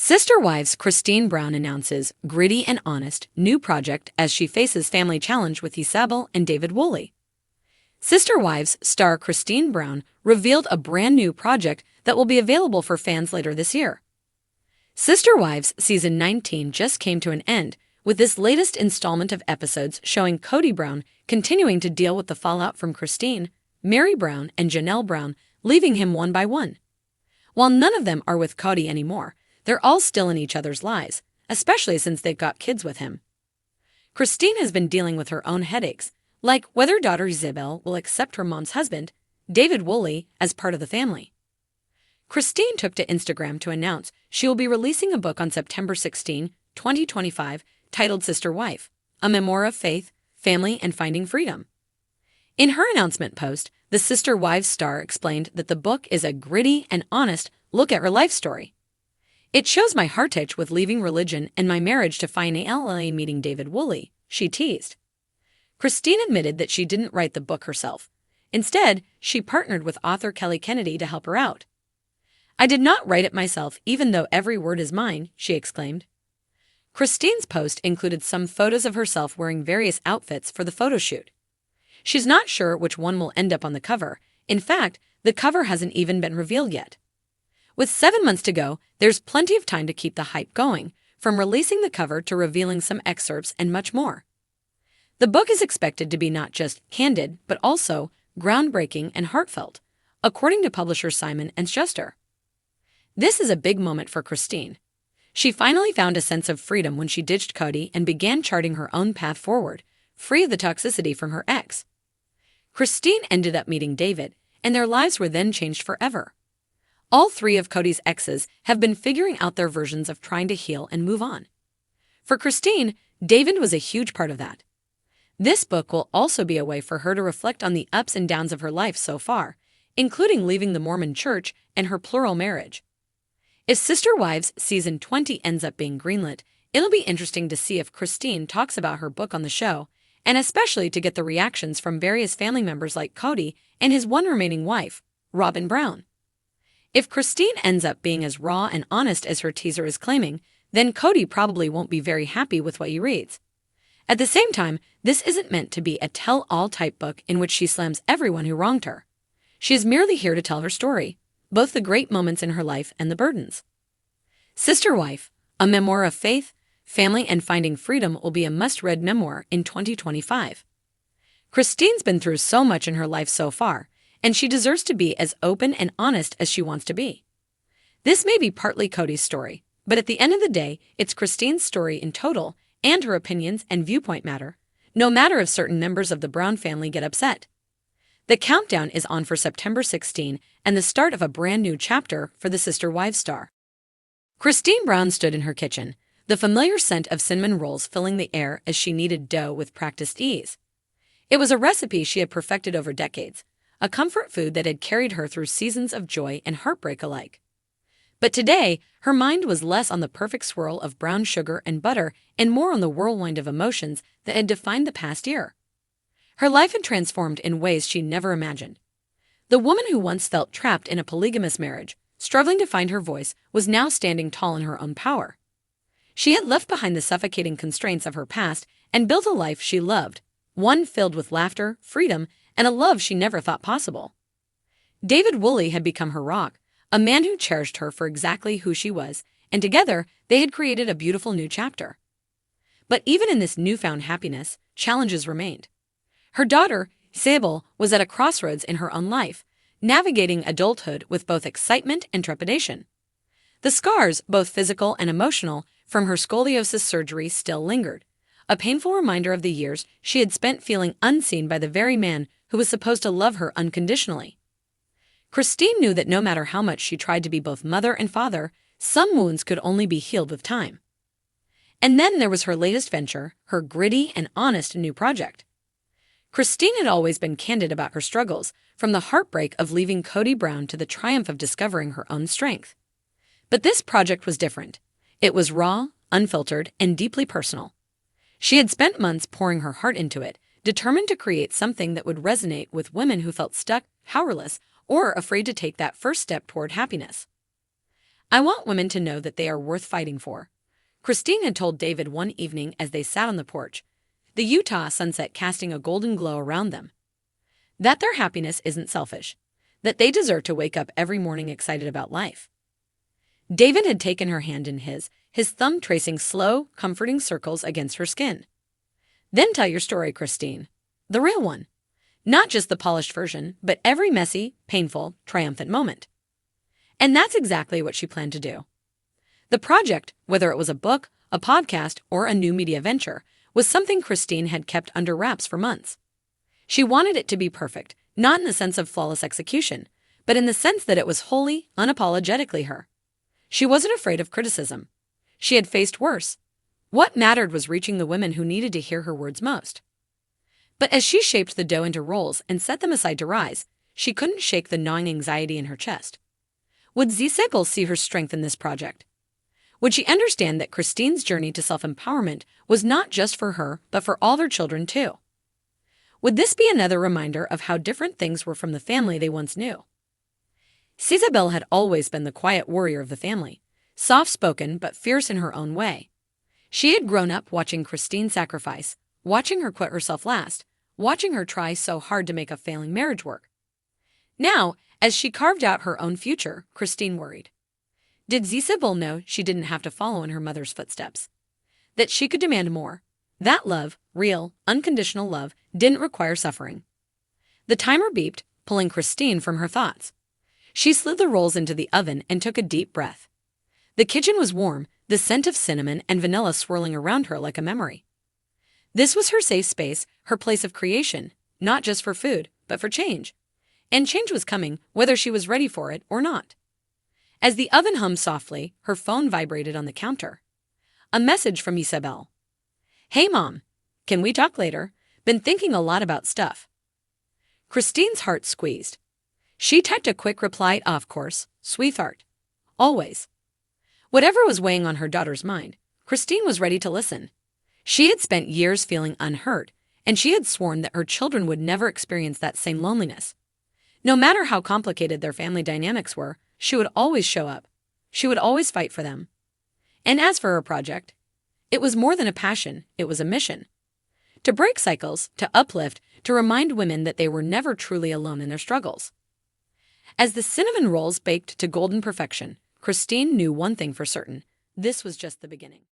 Sister Wives Cristin Brown announces gritty and honest new project as she faces family challenge with Isabel and David Woolley. Sister Wives star Cristin Brown revealed a brand new project that will be available for fans later this year. Sister Wives Season 19 just came to an end, with this latest installment of episodes showing Cody Brown continuing to deal with the fallout from Cristin, Mary Brown, and Janelle Brown, leaving him one by one. While none of them are with Cody anymore, they're all still in each other's lives, especially since they've got kids with him. Cristin has been dealing with her own headaches, like whether daughter Isabel will accept her mom's husband, David Woolley, as part of the family. Cristin took to Instagram to announce she will be releasing a book on September 16, 2025, titled Sister Wife, a memoir of faith, family, and finding freedom. In her announcement post, the Sister Wives star explained that the book is a gritty and honest look at her life story. It shows my heartache with leaving religion and my marriage to finally meeting David Woolley, she teased. Cristin admitted that she didn't write the book herself. Instead, she partnered with author Kelly Kennedy to help her out. "I did not write it myself, even though every word is mine," she exclaimed. Cristin's post included some photos of herself wearing various outfits for the photo shoot. She's not sure which one will end up on the cover. In fact, the cover hasn't even been revealed yet. With 7 months to go, there's plenty of time to keep the hype going, from releasing the cover to revealing some excerpts and much more. The book is expected to be not just candid, but also groundbreaking and heartfelt, according to publisher Simon & Schuster. This is a big moment for Cristin. She finally found a sense of freedom when she ditched Cody and began charting her own path forward, free of the toxicity from her ex. Cristin ended up meeting David, and their lives were then changed forever. All three of Cody's exes have been figuring out their versions of trying to heal and move on. For Cristin, David was a huge part of that. This book will also be a way for her to reflect on the ups and downs of her life so far, including leaving the Mormon Church and her plural marriage. If Sister Wives Season 20 ends up being greenlit, it'll be interesting to see if Cristin talks about her book on the show, and especially to get the reactions from various family members like Cody and his one remaining wife, Robin Brown. If Cristin ends up being as raw and honest as her teaser is claiming, then Cody probably won't be very happy with what he reads. At the same time, this isn't meant to be a tell-all type book in which she slams everyone who wronged her. She is merely here to tell her story, both the great moments in her life and the burdens. Sister Wife, a memoir of faith, family, and finding freedom will be a must-read memoir in 2025. Cristin's been through so much in her life so far, and she deserves to be as open and honest as she wants to be. This may be partly Cody's story, but at the end of the day, it's Cristin's story in total, and her opinions and viewpoint matter, no matter if certain members of the Brown family get upset. The countdown is on for September 16 and the start of a brand new chapter for the Sister Wives star. Cristin Brown stood in her kitchen, the familiar scent of cinnamon rolls filling the air as she kneaded dough with practiced ease. It was a recipe she had perfected over decades, a comfort food that had carried her through seasons of joy and heartbreak alike. But today, her mind was less on the perfect swirl of brown sugar and butter and more on the whirlwind of emotions that had defined the past year. Her life had transformed in ways she never imagined. The woman who once felt trapped in a polygamous marriage, struggling to find her voice, was now standing tall in her own power. She had left behind the suffocating constraints of her past and built a life she loved, one filled with laughter, freedom, and a love she never thought possible. David Woolley had become her rock, a man who cherished her for exactly who she was, and together they had created a beautiful new chapter. But even in this newfound happiness, challenges remained. Her daughter, Isabel, was at a crossroads in her own life, navigating adulthood with both excitement and trepidation. The scars, both physical and emotional, from her scoliosis surgery still lingered, a painful reminder of the years she had spent feeling unseen by the very man who was supposed to love her unconditionally. Cristin knew that no matter how much she tried to be both mother and father, some wounds could only be healed with time. And then there was her latest venture, her gritty and honest new project. Cristin had always been candid about her struggles, from the heartbreak of leaving Cody Brown to the triumph of discovering her own strength. But this project was different. It was raw, unfiltered, and deeply personal. She had spent months pouring her heart into it, determined to create something that would resonate with women who felt stuck, powerless, or afraid to take that first step toward happiness. I want women to know that they are worth fighting for. Cristin had told David one evening as they sat on the porch, the Utah sunset casting a golden glow around them, that their happiness isn't selfish, that they deserve to wake up every morning excited about life. David had taken her hand in his thumb tracing slow, comforting circles against her skin. Then tell your story, Cristin. The real one. Not just the polished version, but every messy, painful, triumphant moment. And that's exactly what she planned to do. The project, whether it was a book, a podcast, or a new media venture, was something Cristin had kept under wraps for months. She wanted it to be perfect, not in the sense of flawless execution, but in the sense that it was wholly, unapologetically her. She wasn't afraid of criticism. She had faced worse. What mattered was reaching the women who needed to hear her words most. But as she shaped the dough into rolls and set them aside to rise, she couldn't shake the gnawing anxiety in her chest. Would Isabel see her strength in this project? Would she understand that Cristin's journey to self-empowerment was not just for her, but for all their children too? Would this be another reminder of how different things were from the family they once knew? Isabel had always been the quiet warrior of the family, soft-spoken but fierce in her own way. She had grown up watching Cristin sacrifice, watching her put herself last, watching her try so hard to make a failing marriage work. Now, as she carved out her own future, Cristin worried. Did Isabel know she didn't have to follow in her mother's footsteps? That she could demand more? That love, real, unconditional love, didn't require suffering. The timer beeped, pulling Cristin from her thoughts. She slid the rolls into the oven and took a deep breath. The kitchen was warm, the scent of cinnamon and vanilla swirling around her like a memory. This was her safe space, her place of creation, not just for food, but for change. And change was coming, whether she was ready for it or not. As the oven hummed softly, her phone vibrated on the counter. A message from Isabel. Hey Mom, can we talk later? Been thinking a lot about stuff. Cristin's heart squeezed. She typed a quick reply, of course, sweetheart. Always. Whatever was weighing on her daughter's mind, Cristin was ready to listen. She had spent years feeling unheard, and she had sworn that her children would never experience that same loneliness. No matter how complicated their family dynamics were, she would always show up. She would always fight for them. And as for her project, it was more than a passion, it was a mission. To break cycles, to uplift, to remind women that they were never truly alone in their struggles. As the cinnamon rolls baked to golden perfection, Cristin knew one thing for certain: this was just the beginning.